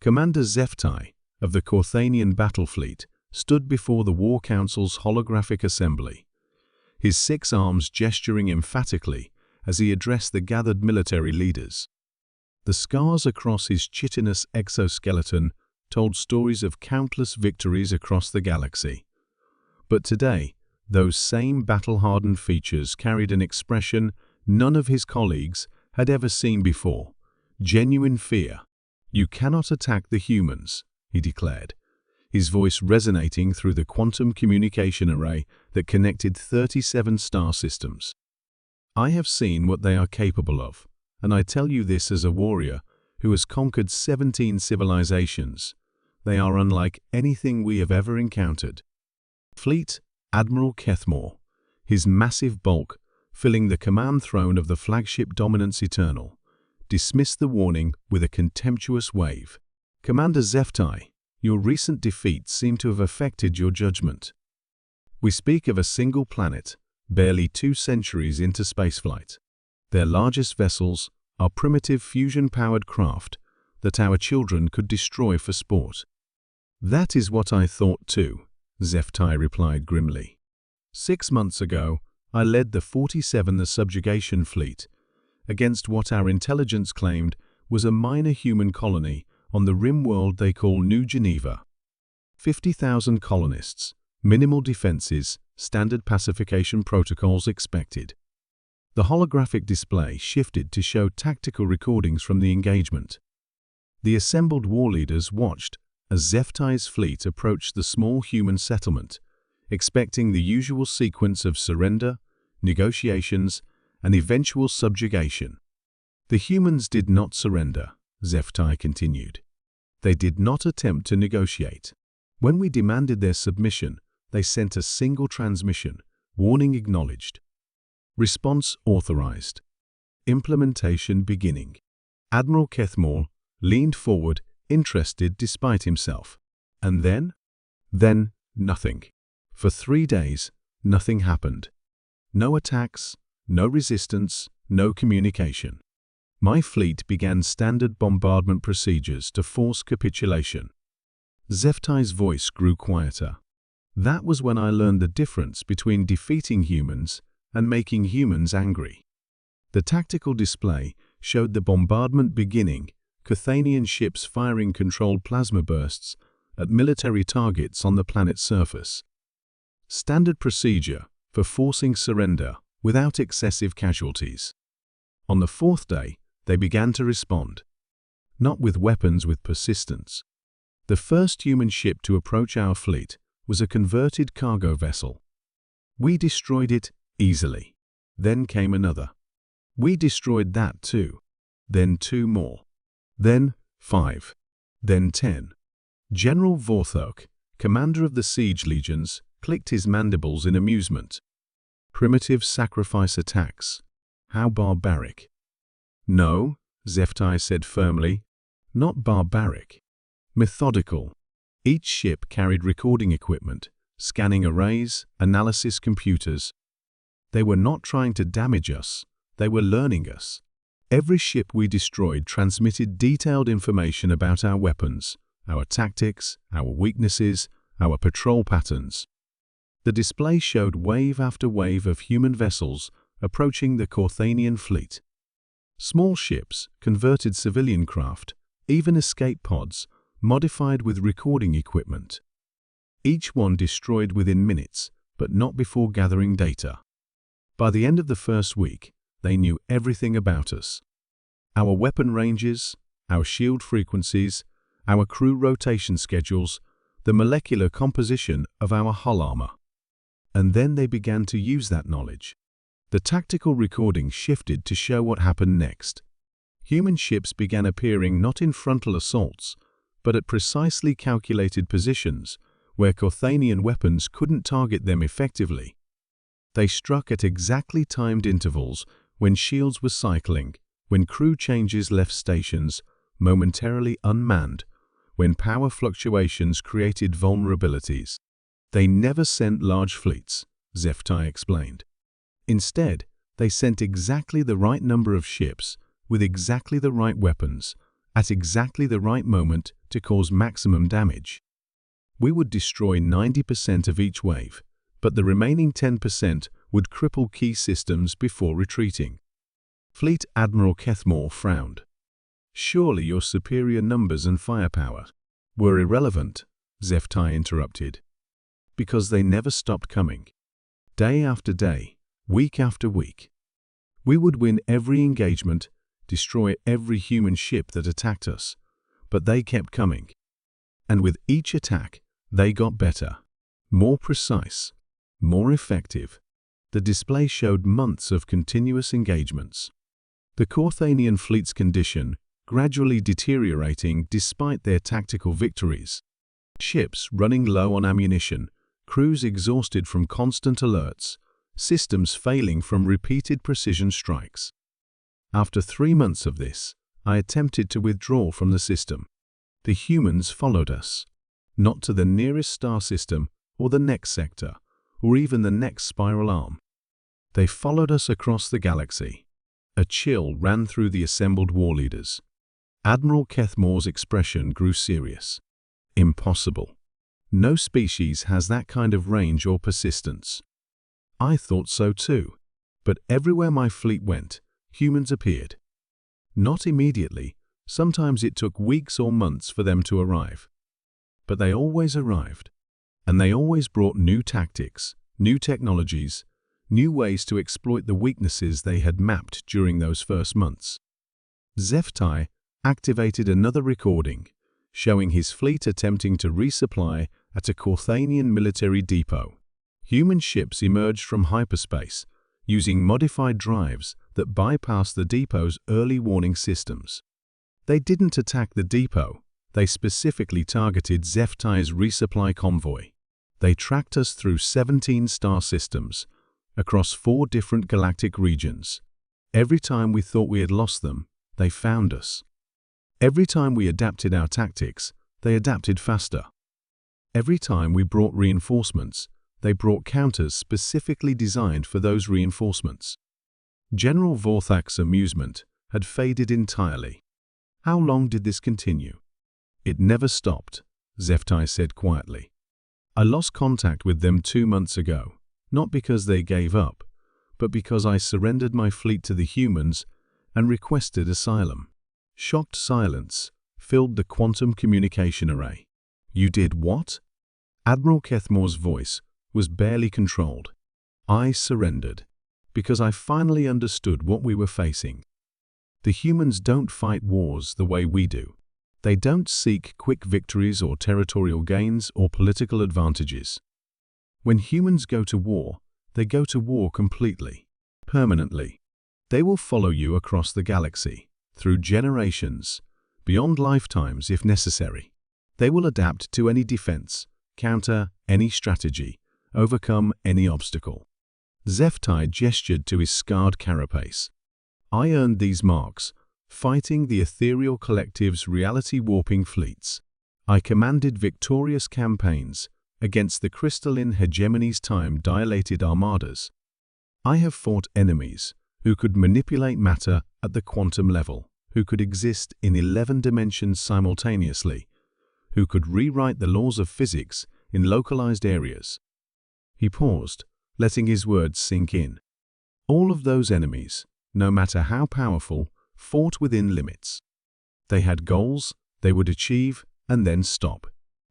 Commander Zeftai of the Corthanian battle fleet stood before the War Council's holographic assembly, his 6 arms gesturing emphatically as he addressed the gathered military leaders. The scars across his chitinous exoskeleton told stories of countless victories across the galaxy. But today, those same battle-hardened features carried an expression none of his colleagues had ever seen before: genuine fear. "You cannot attack the humans," he declared, his voice resonating through the quantum communication array that connected 37 star systems. "I have seen what they are capable of, and I tell you this as a warrior who has conquered 17 civilizations. They are unlike anything we have ever encountered." Fleet Admiral Kethmore, his massive bulk filling the command throne of the flagship Dominance Eternal, dismissed the warning with a contemptuous wave. "Commander Zeftai, your recent defeats seem to have affected your judgment. We speak of a single planet, barely 2 centuries into spaceflight. Their largest vessels are primitive fusion-powered craft that our children could destroy for sport." "That is what I thought too," Zeftai replied grimly. "6 months ago, I led the 47th Subjugation Fleet against what our intelligence claimed was a minor human colony on the rim world they call New Geneva. 50,000 colonists, minimal defenses, standard pacification protocols expected." The holographic display shifted to show tactical recordings from the engagement. The assembled war leaders watched as Zeftai's fleet approached the small human settlement, expecting the usual sequence of surrender, negotiations, and eventual subjugation. "The humans did not surrender," Zeftai continued. "They did not attempt to negotiate. When we demanded their submission, they sent a single transmission, warning acknowledged. Response authorized. Implementation beginning." Admiral Kethmore leaned forward, interested despite himself. "And then?" "Then, nothing. For 3 days, nothing happened. No attacks, no resistance, no communication. My fleet began standard bombardment procedures to force capitulation." Zeftai's voice grew quieter. "That was when I learned the difference between defeating humans and making humans angry." The tactical display showed the bombardment beginning, Corthanian ships firing controlled plasma bursts at military targets on the planet's surface. Standard procedure for forcing surrender without excessive casualties. On the 4th day, they began to respond. Not with weapons, with persistence. The first human ship to approach our fleet was a converted cargo vessel. We destroyed it easily. Then came another. We destroyed that too. Then 2 more. Then 5. Then 10. General Vorthok, commander of the siege legions, clicked his mandibles in amusement. "Primitive sacrifice attacks. How barbaric." "No," Zeftai said firmly, "not barbaric. Methodical." Each ship carried recording equipment, scanning arrays, analysis computers. They were not trying to damage us, they were learning us. Every ship we destroyed transmitted detailed information about our weapons, our tactics, our weaknesses, our patrol patterns. The display showed wave after wave of human vessels approaching the Corthanian fleet. Small ships, converted civilian craft, even escape pods, modified with recording equipment. Each one destroyed within minutes, but not before gathering data. By the end of the first week, they knew everything about us. Our weapon ranges, our shield frequencies, our crew rotation schedules, the molecular composition of our hull armor. And then they began to use that knowledge. The tactical recording shifted to show what happened next. Human ships began appearing not in frontal assaults, but at precisely calculated positions where Corthanian weapons couldn't target them effectively. They struck at exactly timed intervals when shields were cycling, when crew changes left stations momentarily unmanned, when power fluctuations created vulnerabilities. They never sent large fleets, Zeftai explained. Instead, they sent exactly the right number of ships with exactly the right weapons at exactly the right moment to cause maximum damage. We would destroy 90% of each wave, but the remaining 10% would cripple key systems before retreating. Fleet Admiral Kethmore frowned. Surely your superior numbers and firepower were irrelevant, Zeftai interrupted, because they never stopped coming. Day after day, week after week. We would win every engagement, destroy every human ship that attacked us, but they kept coming. And with each attack, they got better, more precise, more effective. The display showed months of continuous engagements. The Corthanian fleet's condition gradually deteriorating despite their tactical victories. Ships running low on ammunition, crews exhausted from constant alerts, systems failing from repeated precision strikes. After 3 months of this, I attempted to withdraw from the system. The humans followed us, not to the nearest star system or the next sector, or even the next spiral arm. They followed us across the galaxy. A chill ran through the assembled war leaders. Admiral Kethmore's expression grew serious. Impossible. No species has that kind of range or persistence. I thought so too, but everywhere my fleet went, humans appeared. Not immediately, sometimes it took weeks or months for them to arrive. But they always arrived, and they always brought new tactics, new technologies, new ways to exploit the weaknesses they had mapped during those first months. Zeftai activated another recording, showing his fleet attempting to resupply at a Corthanian military depot. Human ships emerged from hyperspace, using modified drives that bypassed the depot's early warning systems. They didn't attack the depot, they specifically targeted Zeftai's resupply convoy. They tracked us through 17 star systems, across 4 different galactic regions. Every time we thought we had lost them, they found us. Every time we adapted our tactics, they adapted faster. Every time we brought reinforcements, they brought counters specifically designed for those reinforcements. General Vorthak's amusement had faded entirely. How long did this continue? It never stopped, Zeftai said quietly. I lost contact with them 2 months ago, not because they gave up, but because I surrendered my fleet to the humans and requested asylum. Shocked silence filled the quantum communication array. You did what? Admiral Kethmore's voice was barely controlled. I surrendered, because I finally understood what we were facing. The humans don't fight wars the way we do. They don't seek quick victories or territorial gains or political advantages. When humans go to war, they go to war completely, permanently. They will follow you across the galaxy, through generations, beyond lifetimes if necessary. They will adapt to any defense, counter any strategy, overcome any obstacle. Zeftai gestured to his scarred carapace. I earned these marks, fighting the ethereal collective's reality-warping fleets. I commanded victorious campaigns against the crystalline hegemony's time-dilated armadas. I have fought enemies who could manipulate matter at the quantum level, who could exist in 11 dimensions simultaneously, who could rewrite the laws of physics in localized areas. He paused, letting his words sink in. All of those enemies, no matter how powerful, fought within limits. They had goals they would achieve and then stop,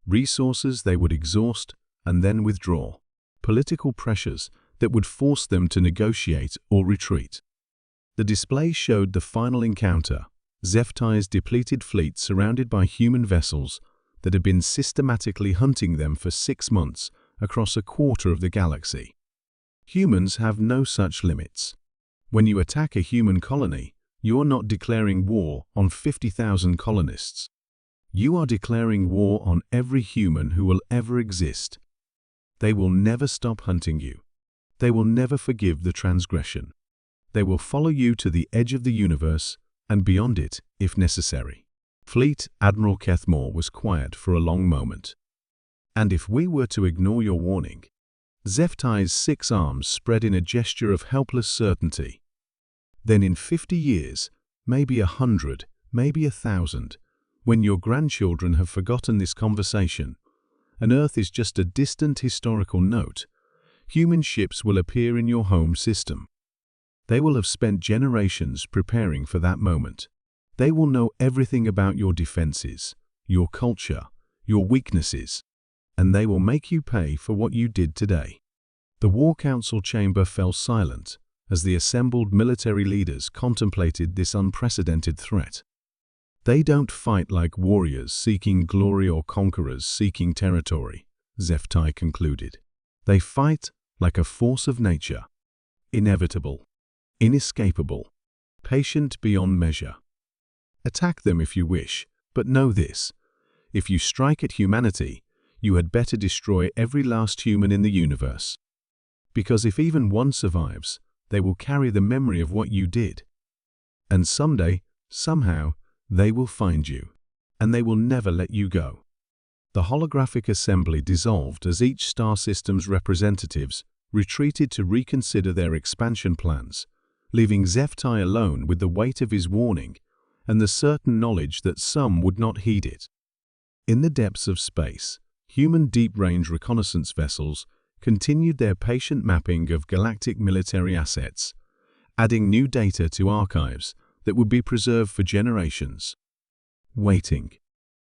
resources they would exhaust and then withdraw, political pressures that would force them to negotiate or retreat. The display showed the final encounter, Zeftai's depleted fleet surrounded by human vessels that had been systematically hunting them for 6 months across a quarter of the galaxy. Humans have no such limits. When you attack a human colony, you are not declaring war on 50,000 colonists. You are declaring war on every human who will ever exist. They will never stop hunting you. They will never forgive the transgression. They will follow you to the edge of the universe and beyond it, if necessary. Fleet Admiral Kethmore was quiet for a long moment. And if we were to ignore your warning? Zeftai's 6 arms spread in a gesture of helpless certainty. Then in 50 years, maybe 100, maybe 1,000, When your grandchildren have forgotten this conversation, and Earth is just a distant historical note, human ships will appear in your home system. They will have spent generations preparing for that moment. They will know everything about your defenses, your culture, your weaknesses, and they will make you pay for what you did today. The War Council chamber fell silent as the assembled military leaders contemplated this unprecedented threat. They don't fight like warriors seeking glory or conquerors seeking territory, HFY concluded. They fight like a force of nature, inevitable, inescapable, patient beyond measure. Attack them if you wish, but know this: if you strike at humanity, you had better destroy every last human in the universe. Because if even one survives, they will carry the memory of what you did. And someday, somehow, they will find you, and they will never let you go. The holographic assembly dissolved as each star system's representatives retreated to reconsider their expansion plans, leaving HFY alone with the weight of his warning and the certain knowledge that some would not heed it. In the depths of space, human deep-range reconnaissance vessels continued their patient mapping of galactic military assets, adding new data to archives that would be preserved for generations. Waiting.